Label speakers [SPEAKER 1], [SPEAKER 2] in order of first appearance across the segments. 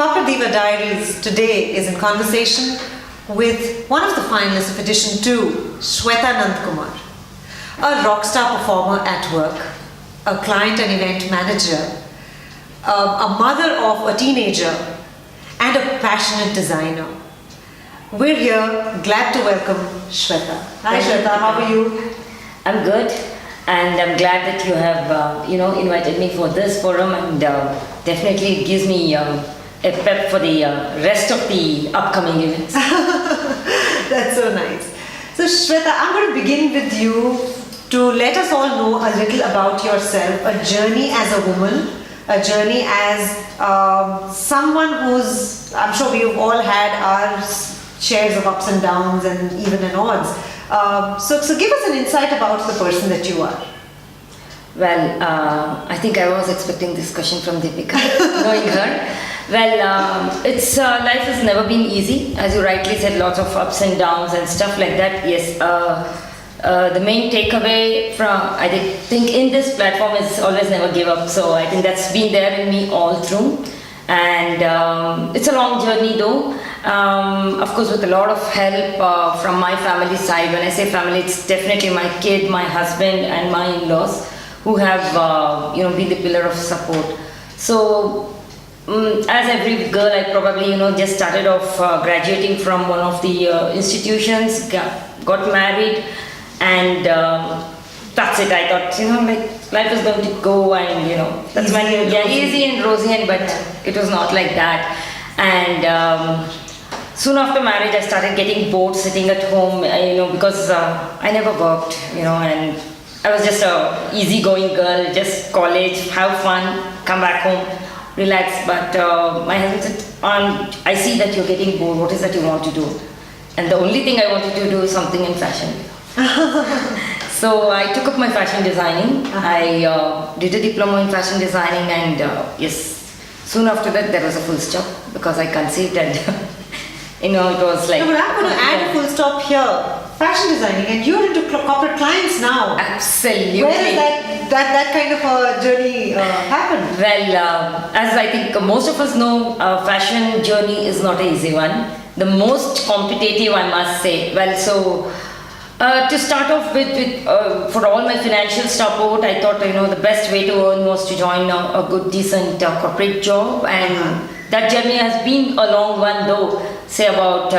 [SPEAKER 1] Corporate Diva Diaries today is in conversation with one of the finalists of Edition 2, Shwetha Nandkumar, a rock star performer at work, a client and event manager, a mother of a teenager, and a passionate designer. We're here, glad to welcome Shwetha. Hi Shwetha, how are you?
[SPEAKER 2] I'm good, and I'm glad that you have invited me for this forum, and definitely it gives me a pep for the rest of the upcoming events.
[SPEAKER 1] That's so nice. So Shwetha, I'm going to begin with you to let us all know a little about yourself, a journey as a woman, a journey as someone who's, I'm sure we've all had our shares of ups and downs and even and odds. So give us an insight about the person that you are.
[SPEAKER 2] Well, I think I was expecting this question from Deepika, knowing her. Well, it's life has never been easy, as you rightly said, lots of ups and downs and stuff like that. Yes, the main takeaway from I think in this platform is always never give up. So I think that's been there in me all through, and it's a long journey though. Of course, with a lot of help from my family side. When I say family, it's definitely my kid, my husband, and my in-laws who have been the pillar of support. So. As every girl, I probably just started off graduating from one of the institutions, got married, and that's it. I thought life is going to go, and that's easy and rosy, but it was not like that. And soon after marriage, I started getting bored sitting at home, because I never worked, and I was just a easygoing girl, just college, have fun, come back home. Relax, but my husband said, I see that you're getting bored, what is that you want to do? And the only thing I wanted to do is something in fashion. So I took up my fashion designing. I did a diploma in fashion designing, and yes, soon after that there was a full stop because I conceived, and it was like...
[SPEAKER 1] No, but I'm going to add a full stop here. Fashion designing, and you're into corporate clients now.
[SPEAKER 2] Absolutely.
[SPEAKER 1] Where does that kind of a journey happen?
[SPEAKER 2] Well, as I think most of us know, fashion journey is not an easy one. The most competitive, I must say. Well, so to start off with for all my financial support, I thought the best way to earn was to join a good, decent corporate job, and that journey has been a long one, though. Say about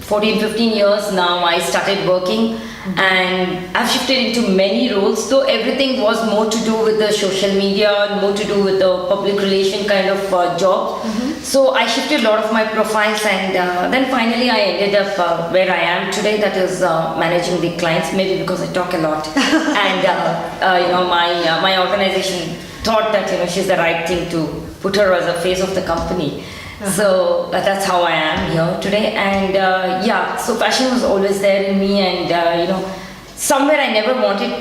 [SPEAKER 2] 14-15 years now I started working, and I've shifted into many roles, though everything was more to do with the social media and more to do with the public relation kind of job. So I shifted a lot of my profiles, and then finally I ended up where I am today, that is managing the clients, maybe because I talk a lot. And my organization thought that she's the right thing to put her as a face of the company. So that's how I am here today, and so fashion was always there in me, and somewhere I never wanted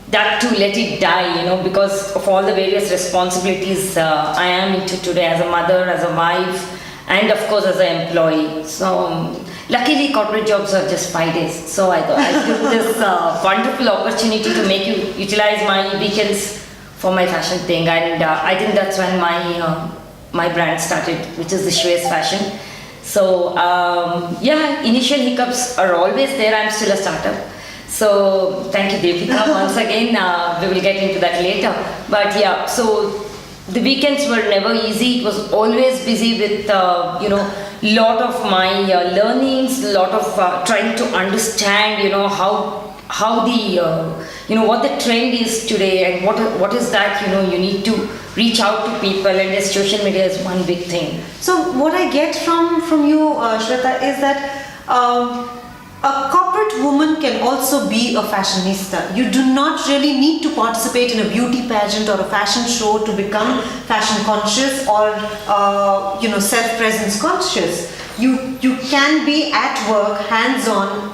[SPEAKER 2] that to let it die, because of all the various responsibilities I am into today as a mother, as a wife, and of course as an employee. So luckily corporate jobs are just 5 days, so I thought I'd give this wonderful opportunity to make you utilize my weekends for my fashion thing, and I think that's when my brand started, which is the Shwetha Fashion. So initial hiccups are always there. I'm still a startup. So thank you, Deepika, once again. We will get into that later. But yeah, so the weekends were never easy. It was always busy with lot of my learnings, lot of trying to understand how the what the trend is today, and what is that you need to reach out to people, and this social media is one big thing.
[SPEAKER 1] So what I get from you, Shwetha, is that a corporate woman can also be a fashionista. You do not really need to participate in a beauty pageant or a fashion show to become fashion conscious or self-presence conscious. You can be at work, hands-on,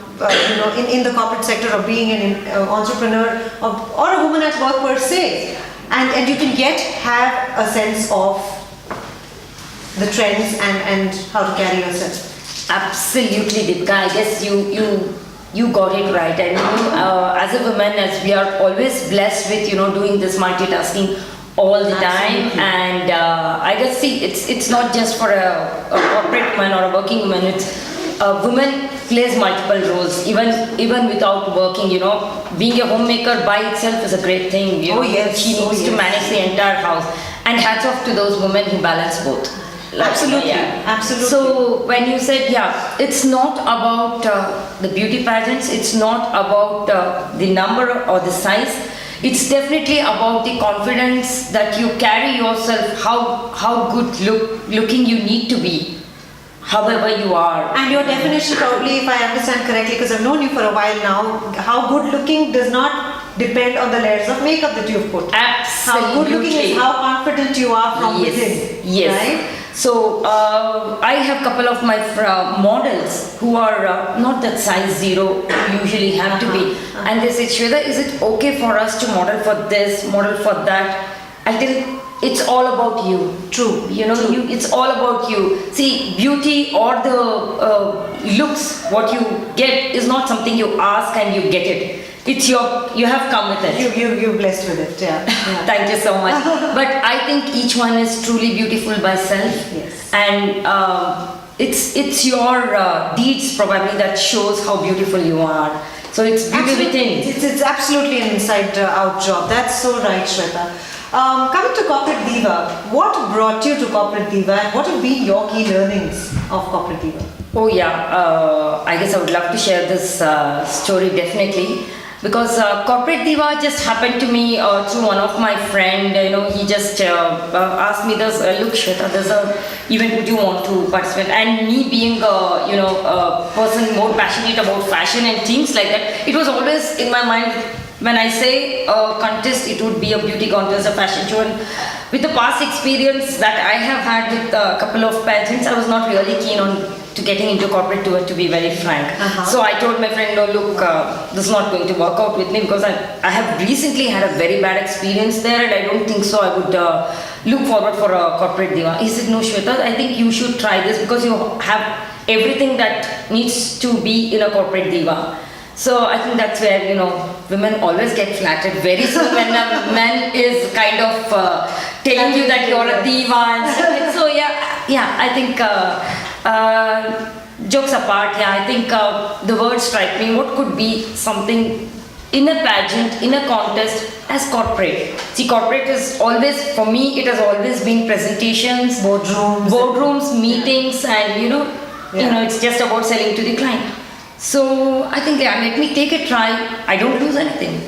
[SPEAKER 1] in the corporate sector, or being an entrepreneur or a woman at work per se, and you can yet have a sense of the trends and how to carry yourself.
[SPEAKER 2] Absolutely, Deepika. I guess you got it right. And as a woman, as we are always blessed with doing this multitasking, all the time.
[SPEAKER 1] Absolutely.
[SPEAKER 2] And I guess, see, it's not just for a corporate woman or a working woman. It's a woman plays multiple roles, even without working. Being a homemaker by itself is a great thing.
[SPEAKER 1] Oh, yes.
[SPEAKER 2] She needs to manage the entire house. And hats off to those women who balance both.
[SPEAKER 1] Absolutely.
[SPEAKER 2] Yeah.
[SPEAKER 1] Absolutely.
[SPEAKER 2] So when you said, yeah, it's not about the beauty pageants, it's not about the number or the size. It's definitely about the confidence that you carry yourself, how good looking you need to be, however you are.
[SPEAKER 1] And your definition, probably, if I understand correctly, because I've known you for a while now, how good looking does not depend on the layers of makeup that you've put.
[SPEAKER 2] Absolutely.
[SPEAKER 1] How good looking is how confident you are from within.
[SPEAKER 2] Yes.
[SPEAKER 1] Right?
[SPEAKER 2] So I have a couple of my models who are not that size 0 usually have to be, and they say, Shwetha, is it okay for us to model for this, model for that? I tell, it's all about you.
[SPEAKER 1] True.
[SPEAKER 2] True. It's all about you. See, beauty or the looks, what you get is not something you ask and you get it. It's you have come with it.
[SPEAKER 1] You're blessed with it, yeah.
[SPEAKER 2] Thank you so much. But I think each one is truly beautiful by self.
[SPEAKER 1] Yes.
[SPEAKER 2] And it's your deeds probably that shows how beautiful you are. So it's beauty within.
[SPEAKER 1] It's absolutely an inside out job. That's so right, Shwetha. Coming to Corporate Diva, what brought you to Corporate Diva and what have been your key learnings of Corporate Diva?
[SPEAKER 2] Oh yeah, I guess I would love to share this story definitely. Because Corporate Diva just happened to me through one of my friend. He just asked me this, look Shwetha, there's a event, would you want to participate? And me being a person more passionate about fashion and things like that, it was always in my mind, when I say a contest, it would be a beauty contest, a fashion show. And with the past experience that I have had with a couple of pageants, I was not really keen on to getting into corporate tour, to be very frank. So I told my friend, no, look, this is not going to work out with me, because I have recently had a very bad experience there, and I don't think so I would look forward for a corporate diva. He said, no Shwetha, I think you should try this, because you have everything that needs to be in a corporate diva. So I think that's where, women always get flattered very soon when a man is kind of telling you that you're a diva and stuff. So yeah, I think jokes apart, I think the words strike me. What could be something in a pageant, in a contest as corporate? See, corporate is always, for me, it has always been presentations, boardrooms, meetings, and it's just about selling to the client. So I think, let me take a try. I don't lose anything.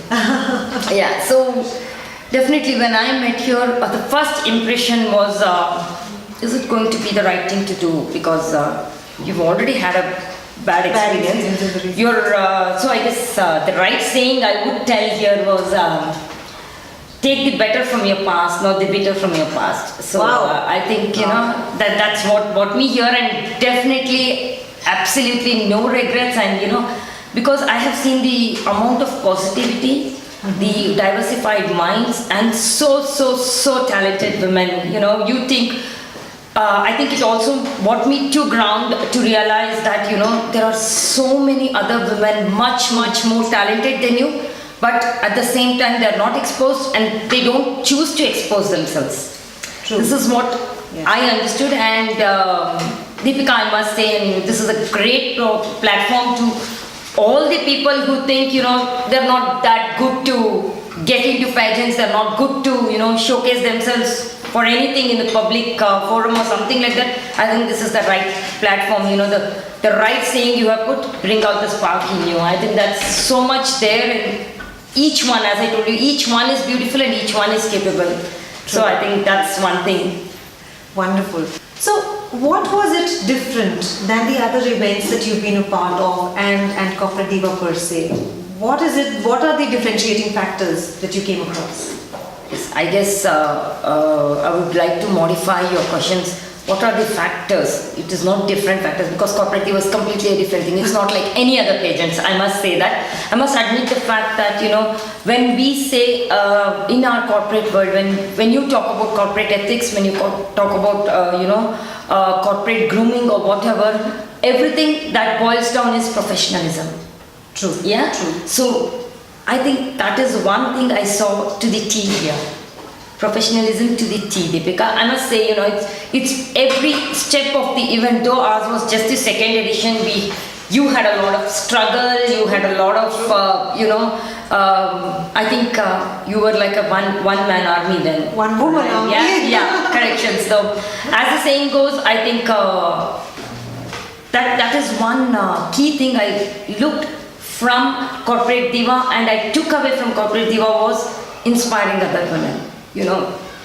[SPEAKER 2] So definitely when I met here, the first impression was, is it going to be the right thing to do? Because you've already had a bad experience. So I guess the right saying I would tell here was, take the better from your past, not the bitter from your past. So I think, that's what brought me here, and definitely absolutely no regrets. And because I have seen the amount of positivity, the diversified minds, and so talented women. You think, I think it also brought me to ground to realize that there are so many other women much more talented than you, but at the same time they are not exposed, and they don't choose to expose themselves.
[SPEAKER 1] True.
[SPEAKER 2] This is what I understood. And Deepika, I must say, and this is a great platform to all the people who think they're not that good to get into pageants, they're not good to showcase themselves for anything in the public forum or something like that. I think this is the right platform, the right saying you have put, bring out the spark in you. I think that's so much there, and each one, as I told you, each one is beautiful and each one is capable. So I think that's one thing.
[SPEAKER 1] Wonderful. So what was it different than the other events that you've been a part of and Corporate Diva per se? What are the differentiating factors that you came across?
[SPEAKER 2] Yes, I guess I would like to modify your questions. What are the factors? It is not different factors, because Corporate Diva is completely a different thing. It's not like any other pageants, I must say that. I must admit the fact that, when we say in our corporate world, when you talk about corporate ethics, when you talk about, corporate grooming or whatever, everything that boils down is professionalism.
[SPEAKER 1] True.
[SPEAKER 2] Yeah?
[SPEAKER 1] True.
[SPEAKER 2] So I think that is one thing I saw to the T here. professionalism to the T, Deepika. I must say, it's every step of the event. Though ours was just the second edition, you had a lot of struggle. You had a lot of, I think you were like a one-man army then.
[SPEAKER 1] One woman army.
[SPEAKER 2] Yeah, corrections. So, as the saying goes, I think that is one key thing I looked from Corporate Diva and I took away from Corporate Diva was inspiring other women.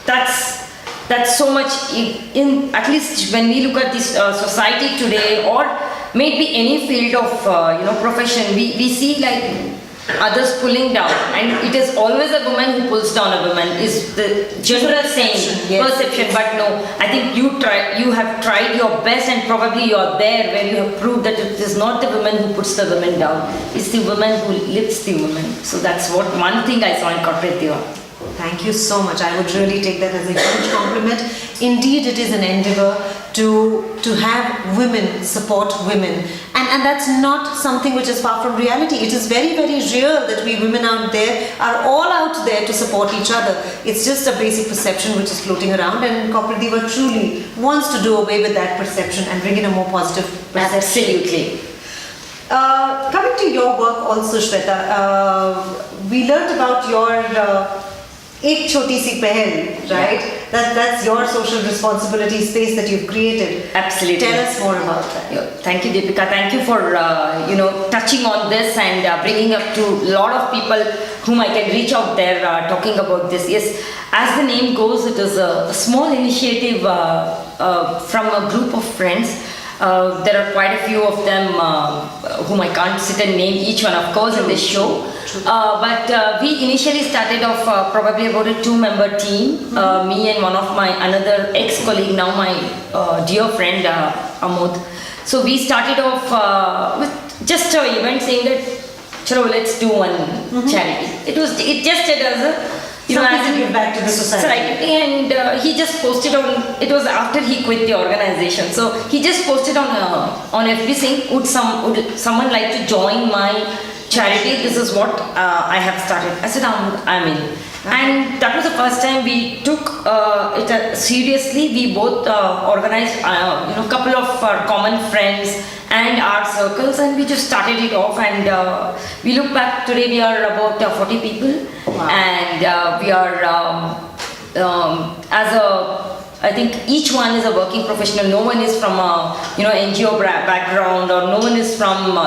[SPEAKER 2] That's so much in at least when we look at this society today, or maybe any field of profession, we see like others pulling down, and it is always a woman who pulls down a woman is the general saying, perception. But no, I think you have tried your best, and probably you are there where you have proved that it is not the woman who puts the woman down, it's the woman who lifts the woman. So that's one thing I saw in Corporate Diva.
[SPEAKER 1] Thank you so much. I would really take that as a huge compliment. Indeed, it is an endeavor to have women support women, and that's not something which is far from reality. It is very, very real that we women out there are all out there to support each other. It's just a basic perception which is floating around, and Corporate Diva truly wants to do away with that perception and bring in a more positive perception.
[SPEAKER 2] Absolutely.
[SPEAKER 1] Coming to your work also, Shwetha, we learned about your Ek Choti Si Pehel, right?
[SPEAKER 2] Yeah.
[SPEAKER 1] That's your social responsibility space that you've created.
[SPEAKER 2] Absolutely.
[SPEAKER 1] Tell us more about that.
[SPEAKER 2] Yeah. Thank you, Deepika. Thank you for touching on this and bringing up to a lot of people whom I can reach out there talking about this. Yes, as the name goes, it is a small initiative from a group of friends. There are quite a few of them whom I can't sit and name each one, of course, in this show. But we initially started off probably about a 2-member team, me and one of my another ex-colleague, now my dear friend Amod. So we started off with just an event saying that, chalo, let's do one charity. It just did as a
[SPEAKER 1] as give back to the society.
[SPEAKER 2] And he just posted on. It was after he quit the organization, so he just posted on FB saying, would someone like to join my charity? This is what I have started. I said, I'm in. And that was the first time we took it seriously. We both organized a couple of our common friends and our circles, and we just started it off. And we look back today, we are about 40 people. Wow. And we are I think each one is a working professional. No one is from a NGO background, or no one is from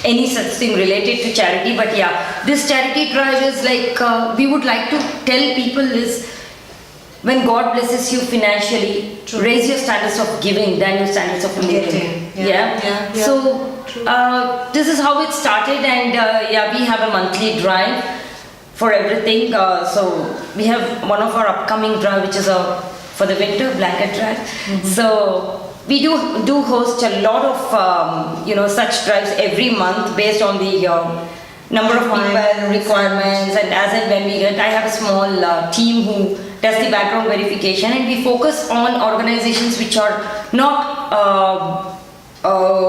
[SPEAKER 2] any such thing related to charity. But yeah, this charity drive is like we would like to tell people is, when God blesses you financially, raise your standards of giving than your standards of living. Yeah. So this is how it started, and we have a monthly drive for everything. So we have one of our upcoming drive, which is for the winter blanket drive. So we do host a lot of such drives every month based on the number of people, requirements, and as and when we get. I have a small team who does the background verification, and we focus on organizations which are not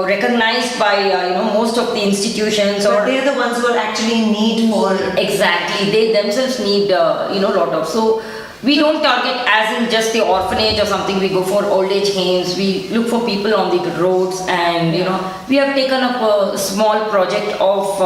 [SPEAKER 2] recognized by most of the institutions,
[SPEAKER 1] but they're the ones who are actually need for.
[SPEAKER 2] Exactly, they themselves need lot of. So we don't target as in just the orphanage or something. We go for old age homes. We look for people on the roads, and we have taken up a small project of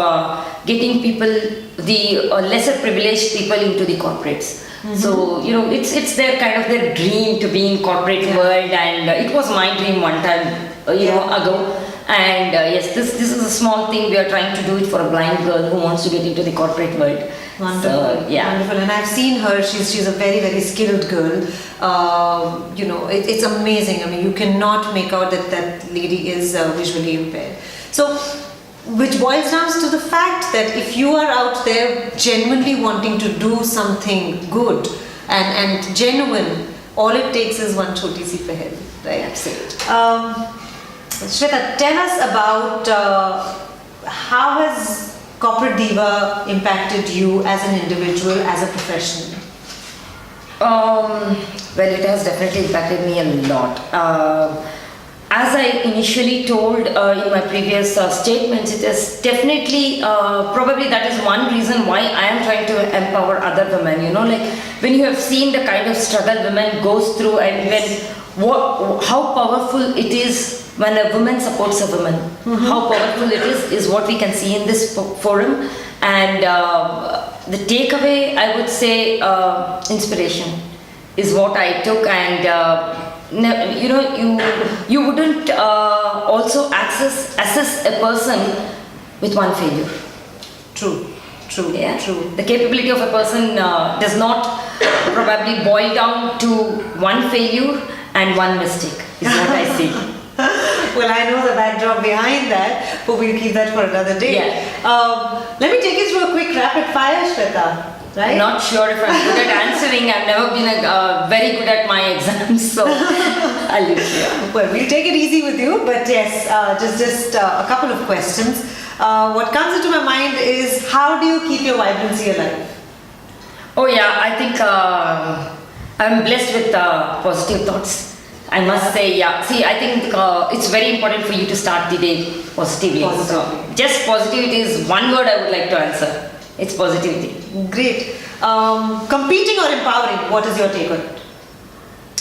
[SPEAKER 2] getting people, the lesser privileged people, into the corporates. So it's their kind of their dream to be in corporate world, and it was my dream one time ago. And yes, this is a small thing. We are trying to do it for a blind girl who wants to get into the corporate world.
[SPEAKER 1] Wonderful. So, wonderful. And I've seen her. She's a very, very skilled girl. It's amazing. I mean, you cannot make out that lady is visually impaired. So, which boils down to the fact that if you are out there genuinely wanting to do something good and genuine, all it takes is one choti si pehel, right?
[SPEAKER 2] Absolutely.
[SPEAKER 1] Shwetha, tell us about how has Corporate Diva impacted you as an individual, as a professional?
[SPEAKER 2] Well, it has definitely impacted me a lot. as I initially told in my previous statements, it is definitely probably that is one reason why I am trying to empower other women. You know, like when you have seen the kind of struggle women goes through, and how powerful it is when a woman supports a woman. How powerful it is what we can see in this forum. And the takeaway, I would say, inspiration is what I took. And you know, you wouldn't also assess a person with one failure.
[SPEAKER 1] True.
[SPEAKER 2] Yeah. True. The capability of a person does not probably boil down to one failure and one mistake, is what I see.
[SPEAKER 1] Well, I know the backdrop behind that, but we'll keep that for another day.
[SPEAKER 2] Yeah.
[SPEAKER 1] Let me take you through a quick rapid fire, Shwetha. Right?
[SPEAKER 2] I'm not sure if I'm good at answering. I've never been very good at my exams, so I'll leave it here.
[SPEAKER 1] Well, we'll take it easy with you, but yes, just a couple of questions. What comes into my mind is, how do you keep your vibrancy alive?
[SPEAKER 2] Oh yeah, I think I'm blessed with positive thoughts. I must say, yeah. See, I think it's very important for you to start the day positively. So, just positivity is one word I would like to answer. It's positivity.
[SPEAKER 1] Great. Competing or empowering, what is your take on it?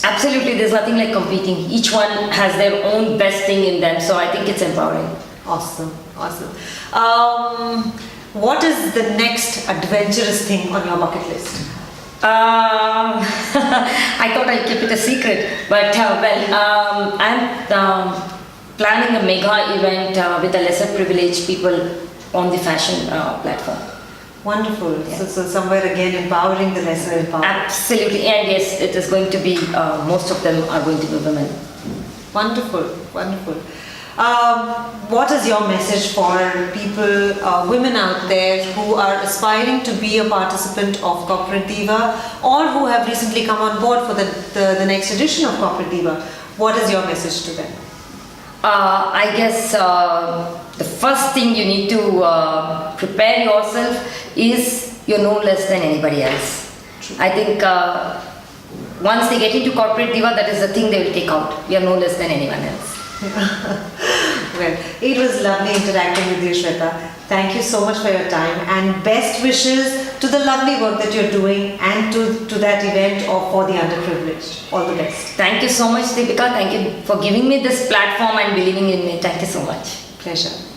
[SPEAKER 2] Absolutely, there's nothing like competing. Each one has their own best thing in them, so I think it's empowering.
[SPEAKER 1] Awesome. What is the next adventurous thing on your bucket list?
[SPEAKER 2] I thought I'd keep it a secret, but I'm planning a mega event with a lesser privileged people on the fashion platform.
[SPEAKER 1] Wonderful. Yeah. So somewhere again empowering the lesser empowered.
[SPEAKER 2] Absolutely, and yes, it is going to be, most of them are going to be women.
[SPEAKER 1] Wonderful. What is your message for people, women out there who are aspiring to be a participant of Corporate Diva, or who have recently come on board for the next edition of Corporate Diva? What is your message to them?
[SPEAKER 2] I guess the first thing you need to prepare yourself is you're no less than anybody else.
[SPEAKER 1] True.
[SPEAKER 2] I think once they get into Corporate Diva, that is the thing they will take out. We are no less than anyone else.
[SPEAKER 1] Well, it was lovely interacting with you, Shwetha. Thank you so much for your time, and best wishes to the lovely work that you're doing and to that event for the underprivileged. All the best.
[SPEAKER 2] Thank you so much, Deepika. Thank you for giving me this platform and believing in me. Thank you so much.
[SPEAKER 1] Pleasure.